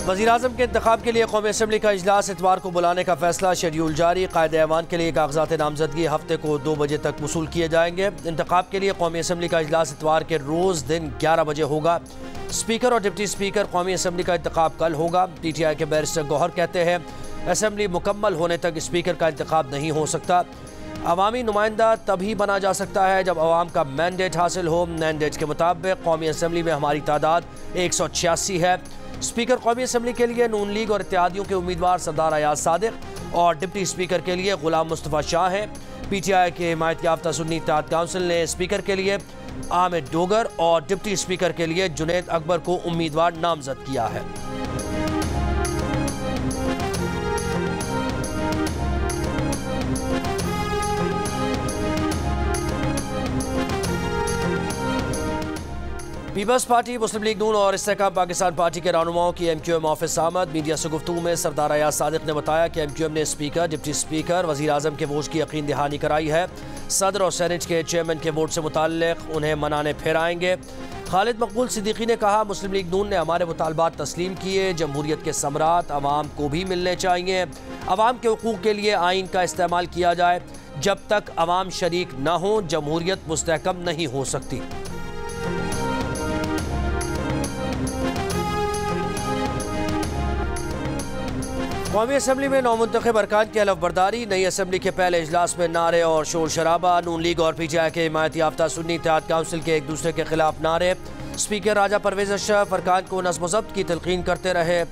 वज़ीर-ए-आज़म के इंतखाब के लिए कौमी असम्बली का इजलास इतवार को बुलाने का फैसला, शेड्यूल जारी। कायदे-ए-ऐवान के लिए कागजात नामजदगी हफ्ते को 2 बजे तक वसूल किए जाएंगे। इंतखाब के लिए कौमी असम्बली का इजलास इतवार के रोज़ दिन 11 बजे होगा। स्पीकर और डिप्टी स्पीकर कौमी असम्बली का इंतखाब कल होगा। PTI के बैरिस्टर गौहर कहते हैं असम्बली मुकम्मल होने तक स्पीकर का इंतखाब नहीं हो सकता। अवामी नुमाइंदा तभी बना जा सकता है जब अवाम का मैंडेट हासिल हो। मैंडेट के मुताबिक कौमी असम्बली में हमारी तादाद 186 है। स्पीकर कौमी असम्बली के लिए नून लीग और इत्तेहादियों के उम्मीदवार सरदार अयाज सादिक और डिप्टी स्पीकर के लिए गुलाम मुस्तफ़ा शाह हैं। PTI के हिमायत याफ्ता सुन्नी इत्तेहाद काउंसिल ने स्पीकर के लिए आमिर डोगर और डिप्टी स्पीकर के लिए जुनैद अकबर को उम्मीदवार नामजद किया है। पीपल्स पार्टी, मुस्लिम लीग नून और इस्तेहकाम पाकिस्तान पार्टी के रहनुमाओं की MQM ऑफिस आमद। मीडिया से गुफ्तगू में सरदार अयाज सादिक ने बताया कि MQM ने स्पीकर, डिप्टी स्पीकर, वज़ीर-ए-आज़म के वोट की यकीन दहानी कराई है। सदर और सेनेट के चेयरमैन के वोट से मुताल्लिक उन्हें मनाने फिर आएंगे। खालिद मकबूल सिद्दीकी ने कहा मुस्लिम लीग नून ने हमारे मुतालबात तस्लीम किए। जमहूरियत के समरात अवाम को भी मिलने चाहिए। अवाम के हुकूक के लिए आइन का इस्तेमाल किया जाए। जब तक अवाम शरीक न हो जमहूरियत मुस्तहकम नहीं हो सकती। कौमी असम्बली में नौमुंतखब अरकान की हलफ बर्दारी। नई असम्बली के पहले इजलास में नारे और शोर शराबा। नून लीग और PTI के हिमायत याफ्ता सुन्नी इत्तेहाद काउंसिल के एक दूसरे के खिलाफ नारे। स्पीकर राजा परवेज अशरफ अरकान को नज़्म व ज़ब्त की तलकीन करते रहे।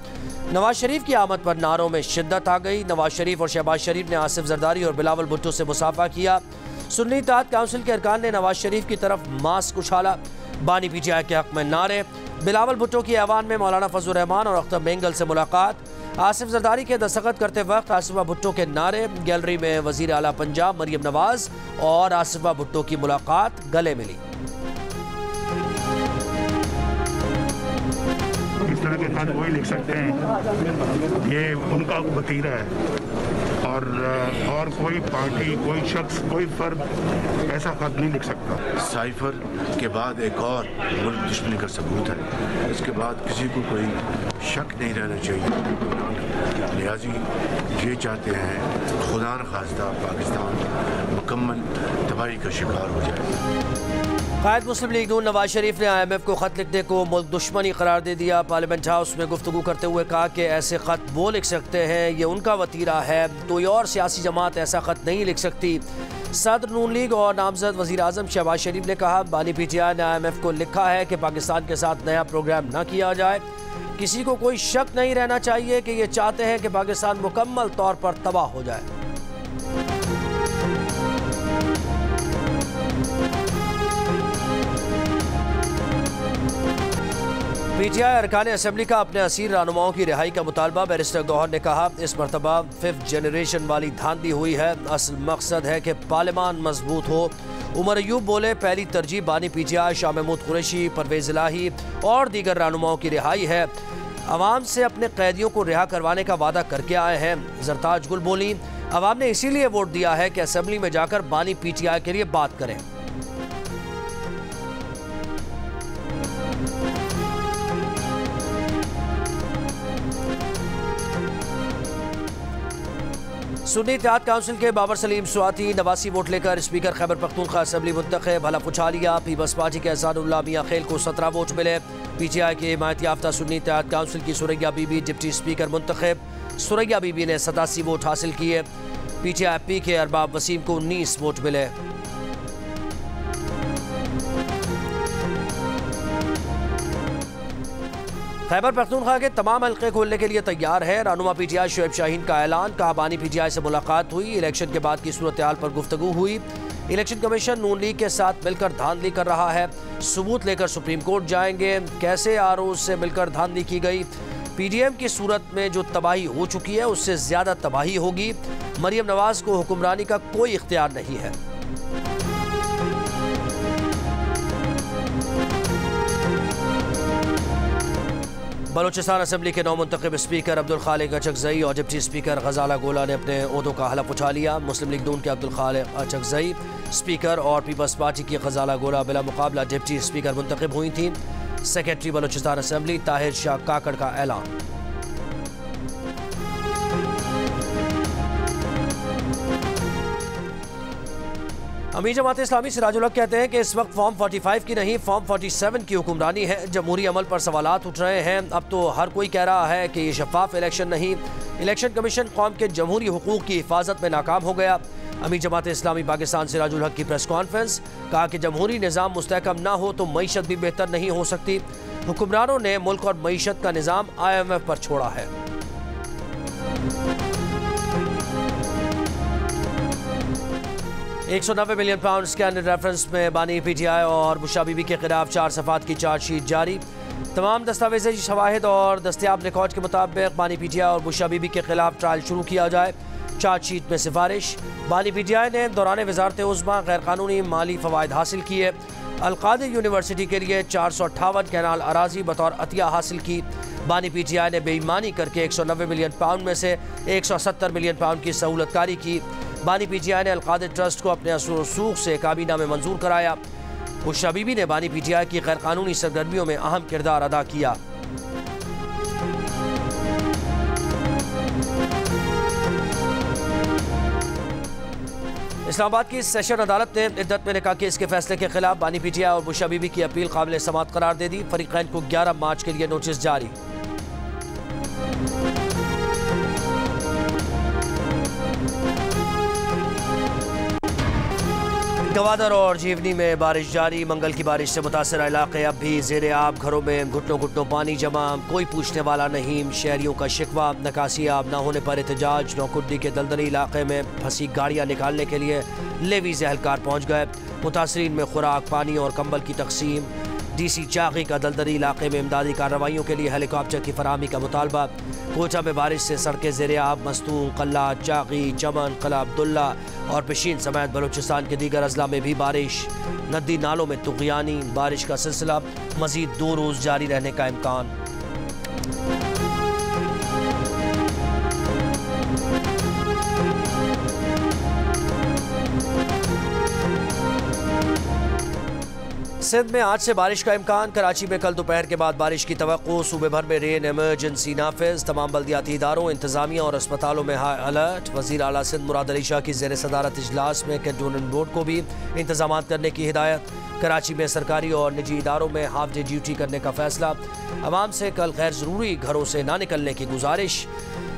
नवाज शरीफ की आमद पर नारों में शिद्दत आ गई। नवाज शरीफ और शहबाज शरीफ ने आसिफ जरदारी और बिलावल भुट्टो से मुसाफा किया। सुन्नी इत्तेहाद काउंसिल के अरकान ने नवाज शरीफ की तरफ मास्क उछाला। बानी PTI के हक में नारे। बिलावल भुट्टो की ऐवान में मौलाना फजल रहमान और अख्तर मेंगल से मुलाकात। आसिफ जरदारी के दस्तखत करते वक्त आसिफा भुट्टो के नारे। गैलरी में वजीर आला पंजाब मरियम नवाज और आसिफा भुट्टो की मुलाकात गले मिली। इस तरह के खत वही लिख सकते हैं, ये उनका वतीरा है और कोई पार्टी, कोई शख्स, कोई फर्द ऐसा खत नहीं लिख सकता। साइफर के बाद एक और मुल्क दुश्मनी का सबूत है। इसके बाद किसी को कोई शक नहीं रहना चाहिए। लिहाजा ये चाहते हैं खुदा न खास्ता पाकिस्तान मुकम्मल तबाही का शिकार हो जाए। कायद मुस्लिम लीग नून नवाज शरीफ ने IMF को खत लिखने को मुल्क दुश्मनी करार दे दिया। पार्लियामेंट हाउस में गुफ्तगू करते हुए कहा कि ऐसे खत वो लिख सकते हैं, ये उनका वतीरा है, कोई और सियासी जमात ऐसा खत नहीं लिख सकती। सदर नून लीग और नामजद वज़ीर-ए-आज़म शहबाज शरीफ ने कहा बानी PTI ने IMF को लिखा है कि पाकिस्तान के साथ नया प्रोग्राम न किया जाए। किसी को कोई शक नहीं रहना चाहिए कि ये चाहते हैं कि पाकिस्तान मुकम्मल तौर पर तबाह हो जाए। PTI अरकान असम्बली का अपने असीर रहनुमाओं की रिहाई का मुतालबा। बैरिस्टर गौहर ने कहा इस मरतबा 5th जनरेशन वाली धांधली हुई है। असल मकसद है कि पार्लियामान मजबूत हो। उमर अयूब बोले पहली तरजीह बानी PTI शाह महमूद कुरैशी, परवेज इलाही और दीगर रहनुमाओं की रिहाई है। अवाम से अपने कैदियों को रिहा करवाने का वादा करके आए हैं। जरताज गुल बोली अवाम ने इसीलिए वोट दिया है कि असम्बली में जाकर बानी PTI के लिए बात करें। सुन्नी इत्तेहाद काउंसिल के बाबर सलीम स्वाति 89 वोट लेकर स्पीकर खैबर पख्तूनख्वा असम्बली मुंतखब, हलफ उठा लिया। पीपल्स पार्टी के एहसानुल्लाह मियां खेल को 17 वोट मिले। PTI के हिमायत याफ्ता सुन्नी इत्तेहाद काउंसिल की सुरैया बीबी डिप्टी स्पीकर मुंतखब। सुरैया बीबी ने 87 वोट हासिल किए। PTI P के अरबाब वसीम को 19 वोट मिले। खैबर पख्तूनख्वा के तमाम हल्के खोलने के लिए तैयार है। रहनुमा PTI शुएब शाहीन का ऐलान। कहा बानी PTI से मुलाकात हुई। इलेक्शन के बाद की सूरत हाल पर गुफ्तगू हुई। इलेक्शन कमीशन नून लीग के साथ मिलकर धांधली कर रहा है। सबूत लेकर सुप्रीम कोर्ट जाएंगे। कैसे ROs से मिलकर धांधली की गई। PDM की सूरत में जो तबाही हो चुकी है उससे ज्यादा तबाही होगी। मरियम नवाज को हुक्मरानी का कोई इख्तियार नहीं है। बलूचिस्तान असम्बली के नौमुंतखब स्पीकर अब्दुल खालिक अचकजई और डिप्टी स्पीकर गजाला गोला ने अपने ओहदों का हलफ उठा लिया। मुस्लिम लीग नून के अब्दुल खालिक अचकजई स्पीकर और पीपल्स पार्टी की गजाला गोला बिला मुकाबला डिप्टी स्पीकर मुंतखब हुई थी। सेक्रेटरी बलूचिस्तान असम्बली ताहिर शाह काकड़ का ऐलान। अमीर जमात इस्लामी सिराजुल हक कहते हैं कि इस वक्त फॉर्म 45 की नहीं फॉर्म 47 की हुक्मरानी है। जमहूरी अमल पर सवालात उठ रहे हैं। अब तो हर कोई कह रहा है कि ये शफाफ इलेक्शन नहीं। इलेक्शन कमीशन कौम के जमहूरी हुकूक की हिफाजत में नाकाम हो गया। अमीर जमात इस्लामी पाकिस्तान सिराजुल हक की प्रेस कॉन्फ्रेंस, कहा कि जमहूरी निज़ाम मुस्तहकम ना हो तो मईशत भी बेहतर नहीं हो सकती। हुक्मरानों ने मुल्क और मईशत का निज़ाम IMF पर छोड़ा है। £190 मिलियन स्कैंडल रेफरेंस में बानी PTI और बुशरा बीबी के खिलाफ 4 सफ़ात की चार्जशीट जारी। तमाम दस्तावेज़ी शवाहिद और दस्तियाब रिकॉर्ड के मुताबिक बानी PTI और बुशरा बीबी के खिलाफ ट्रायल शुरू किया जाए। चार्जशीट में सिफारिश, बानी PTI ने दौरान वजारत उज़्मा गैर कानूनी माली फ़वाइद हासिल किए। अल-कादिर यूनिवर्सिटी के लिए 458 कैनाल अराजी बतौर अतिया हासिल की। बानी PTI ने बेईमानी करके £190 मिलियन में से £170 मिलियन की सहूलतकारी की। बानी PTI ने अल-कादिर ट्रस्ट को अपने असर रसूख से काबीना में मंजूर कराया। बुशरा बीबी ने बानी PTI की गैर कानूनी सरगर्मियों में अहम किरदार अदा किया। इस्लामाबाद की सेशन अदालत ने इद्दत में निकाह केस के फैसले के खिलाफ बानी PTI और बुशरा बीबी की अपील काबिल समाअत करार दे दी। फरीकैन को 11 मार्च के लिए नोटिस जारी। गवादर और जीवनी में बारिश जारी। मंगल की बारिश से मुतासर इलाके अब भी ज़ेरे आब, घरों में घुटनों घुटनों पानी जमा, कोई पूछने वाला नहीं। शहरियों का शिकवा, निकासी आब न होने पर एहतजाज। नौकुड्डी के दलदली इलाके में फंसी गाड़ियाँ निकालने के लिए लेवीज़ एहलकार पहुँच गए। मुतासरीन में खुराक, पानी और कंबल की तकसीम। DC चाकी का दलदली इलाके में इमदादी कार्रवाइयों के लिए हेलीकॉप्टर की फराहमी का मुतालबा। कोटा में बारिश से सड़कें ज़ेरे आब, मस्तूम, कल्ला, चाकी, चमन, कला अब्दुल्ला और पेशीन समेत बलूचिस्तान के दीगर अजला में भी बारिश। नदी नालों में तुग़यानी। बारिश का सिलसिला मज़ीद 2 रोज़ जारी रहने का इम्कान। सिंध में आज से बारिश का इम्कान। कराची में कल दोपहर के बाद बारिश की तवक्को। सूबे भर में रेन इमरजेंसी नाफिज। तमाम बल्दियाती इदारों, इंतजामिया और अस्पतालों में हाई अलर्ट। वज़ीर आला सिंध मुराद अली शाह की ज़ेर सदारत इजलास में कैंटोनमेंट बोर्ड को भी इंतजाम करने की हिदायत। कराची में सरकारी और निजी इदारों में हाफ डे ड्यूटी करने का फैसला। अवाम से कल गैर ज़रूरी घरों से ना निकलने की गुजारिश।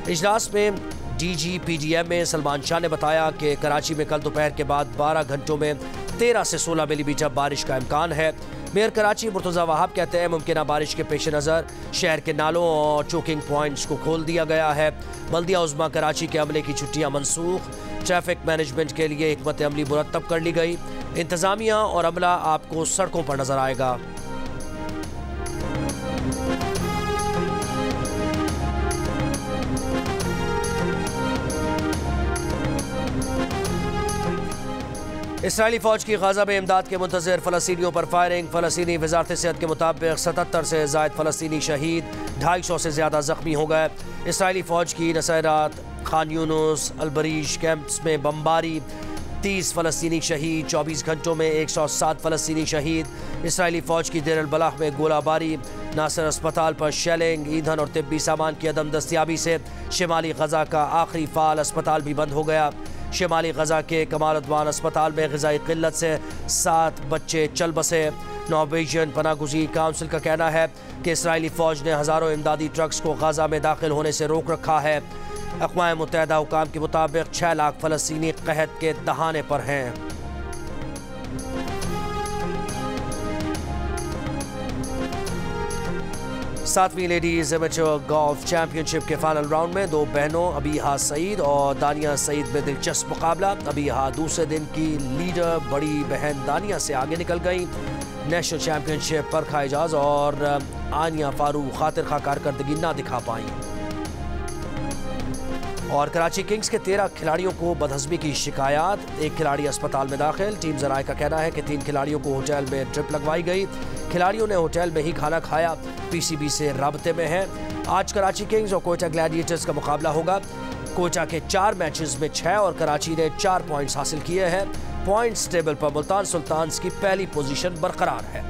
इजलास में DG PDMA सलमान शाह ने बताया कि कराची में कल दोपहर के बाद 12 घंटों में 13 से 16 मिलीमीटर बारिश का इम्कान है। मेयर कराची मुर्तज़ा वहाब कहते हैं मुमकिन बारिश के पेश नज़र शहर के नालों और चोकिंग पॉइंट्स को खोल दिया गया है। बल्दिया उज़्मा कराची के अमले की छुट्टियां मनसूख। ट्रैफिक मैनेजमेंट के लिए हिकमत अमली मुरतब कर ली गई। इंतज़ामिया और अमला आपको सड़कों पर नजर आएगा। इसराइली फौज की गाजा में इमदाद के मुंतज़िर फ़लस्तीनियों पर फायरिंग। फ़लस्तीनी वज़ारत सेहत के मुताबिक 77 से ज़ायद फ़लस्तीनी शहीद, 250 से ज़्यादा ज़ख्मी हो गए। इसराइली फ़ौज की नसैरात, खान यूनुस, अलबरीश कैंप्स में बमबारी, 30 फ़लस्तीनी शहीद। 24 घंटों में 107 फ़लस्तीनी शहीद। इसराइली फ़ौज की देर अल-बलाह में गोलाबारी। नासर अस्पताल पर शेलिंग। ईंधन और तिब्बी सामान की अदम दस्तियाबी से शिमाली गजा का आखिरी फ़ाल अस्पताल भी बंद हो गया। शिमाली गजा के कमाल अदवान अस्पताल में ग़िज़ाई क़िल्लत से 7 बच्चे चल बसे। नॉर्वेजियन पनागुज़ीर काउंसिल का कहना है कि इसराइली फ़ौज ने हज़ारों इमदादी ट्रक्स को गजा में दाखिल होने से रोक रखा है। अक़वाम मुत्तहिदा हुकाम के मुताबिक 6 लाख फ़लस्तीनी क़हत के दहाने पर हैं। सातवीं लेडीज एमेच्योर गोल्फ चैंपियनशिप के फाइनल राउंड में 2 बहनों अबीहा सईद और दानिया सईद में दिलचस्प मुकाबला। अबीहा दूसरे दिन की लीडर बड़ी बहन दानिया से आगे निकल गई। नेशनल चैंपियनशिप पर एजाज और आनिया फारूक खातिर खा कारकर्दगी ना दिखा पाई। और कराची किंग्स के 13 खिलाड़ियों को बदहज़मी की शिकायत। 1 खिलाड़ी अस्पताल में दाखिल। टीम ज़राए का कहना है कि 3 खिलाड़ियों को होटल में ट्रिप लगवाई गई। खिलाड़ियों ने होटल में ही खाना खाया। PCB से राब्ते में है। आज कराची किंग्स और कोयटा ग्लैडिएटर्स का मुकाबला होगा। कोयटा के 4 मैचेस में 6 और कराची ने 4 पॉइंट्स हासिल किए हैं। पॉइंट्स टेबल पर मुल्तान सुल्तान्स की पहली पोजीशन बरकरार है।